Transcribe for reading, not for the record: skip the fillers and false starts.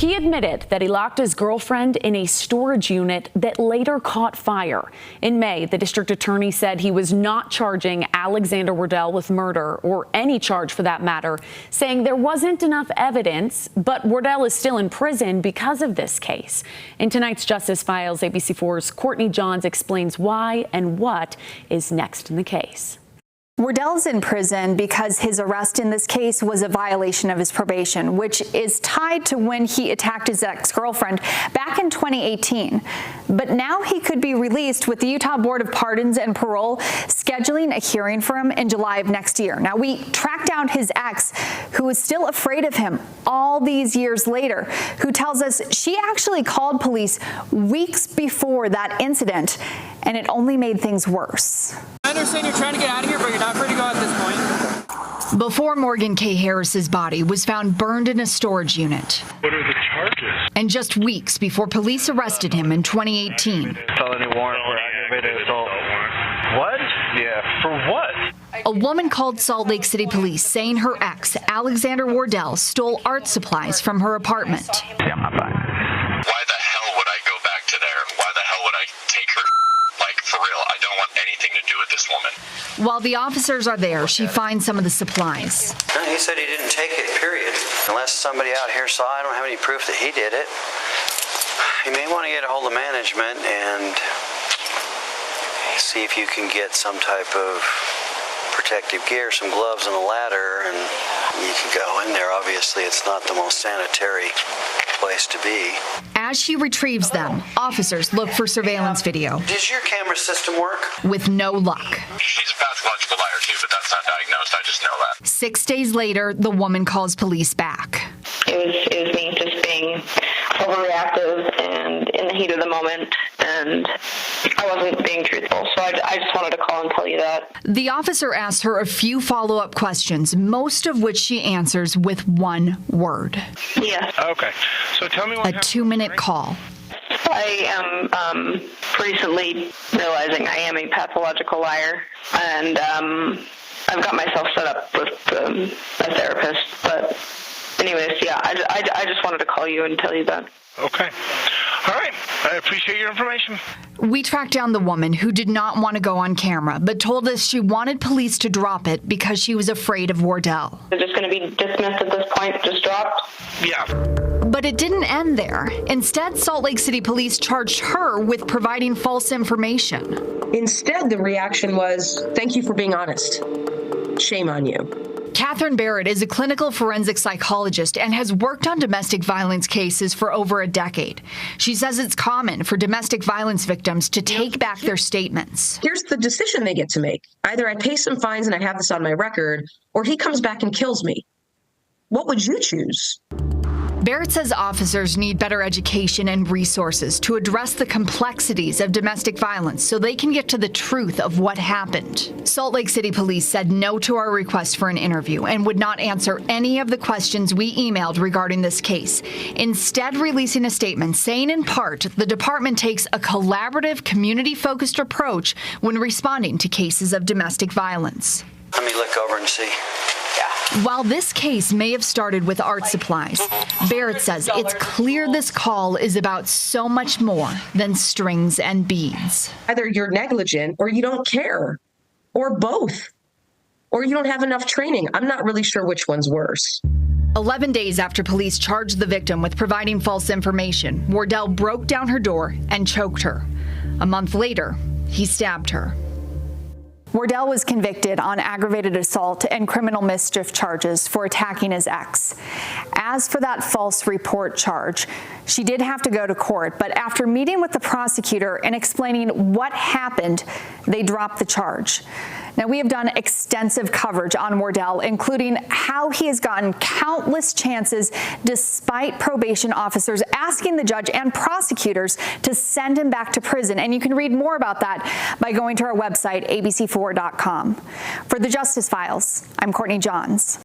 He admitted that he locked his girlfriend in a storage unit that later caught fire. In May, the district attorney said he was not charging Alexander Wardell with murder, or any charge for that matter, saying there wasn't enough evidence, but Wardell is still in prison because of this case. In tonight's Justice Files, ABC4's Courtney Johns explains why and what is next in the case. Wardell's in prison because his arrest in this case was a violation of his probation, which is tied to when he attacked his ex-girlfriend back in 2018. But now he could be released, with the Utah Board of Pardons and Parole scheduling a hearing for him in July of next year. Now, we tracked down his ex, who is still afraid of him all these years later, who tells us she actually called police weeks before that incident, and it only made things worse. I understand you're trying to get out of here, but you're not free to go at this point. Before Morgan K. Harris's body was found burned in a storage unit. What are the charges? And just weeks before police arrested him in 2018. Felony warrant for aggravated assault. What? Yeah, for what? A woman called Salt Lake City police saying her ex, Alexander Wardell, stole art supplies from her apartment. Yeah, I'm fine. Why the hell would I go back to there? Why the hell would I take her? Like, for real, I don't want anything to do with this woman. While the officers are there, she finds some of the supplies. He said he didn't take it, period. Unless somebody out here saw, I don't have any proof that he did it. You may want to get a hold of management and see if you can get some type of protective gear, some gloves and a ladder, and you can go in there. Obviously, it's not the most sanitary place to be. As she retrieves them, officers look for surveillance video. Does your camera system work? With no luck. She's a pathological liar too, but that's not diagnosed. I just know that. 6 days later, the woman calls police back. It was me just being overreactive and in the heat of the moment, and I wasn't being truthful. So I just wanted to call and tell you that. The officer asks her a few follow-up questions, most of which she answers with one word. Yes. Okay. So tell me what A 2-minute call. I am recently realizing I am a pathological liar, and I've got myself set up with a therapist. But anyways, yeah, I just wanted to call you and tell you that. Okay. All right. I appreciate your information. We tracked down the woman, who did not want to go on camera, but told us she wanted police to drop it because she was afraid of Wardell. Is it just going to be dismissed at this point, just dropped? Yeah. But it didn't end there. Instead, Salt Lake City police charged her with providing false information. Instead, the reaction was, "Thank you for being honest. Shame on you." Catherine Barrett is a clinical forensic psychologist and has worked on domestic violence cases for over a decade. She says it's common for domestic violence victims to take back their statements. Here's the decision they get to make. Either I pay some fines and I have this on my record, or he comes back and kills me. What would you choose? Barrett says officers need better education and resources to address the complexities of domestic violence so they can get to the truth of what happened. Salt Lake City police said no to our request for an interview and would not answer any of the questions we emailed regarding this case, instead releasing a statement saying in part the department takes a collaborative, community-focused approach when responding to cases of domestic violence. Let me look over and see. While this case may have started with art supplies, Barrett says it's clear this call is about so much more than strings and beads. Either you're negligent or you don't care, or both, or you don't have enough training. I'm not really sure which one's worse. 11 days after police charged the victim with providing false information, Wardell broke down her door and choked her. A month later, he stabbed her. Wardell was convicted on aggravated assault and criminal mischief charges for attacking his ex. As for that false report charge, she did have to go to court, but after meeting with the prosecutor and explaining what happened, they dropped the charge. Now, we have done extensive coverage on Wardell, including how he has gotten countless chances despite probation officers asking the judge and prosecutors to send him back to prison. And you can read more about that by going to our website, ABC4.com. For the Justice Files, I'm Courtney Johns.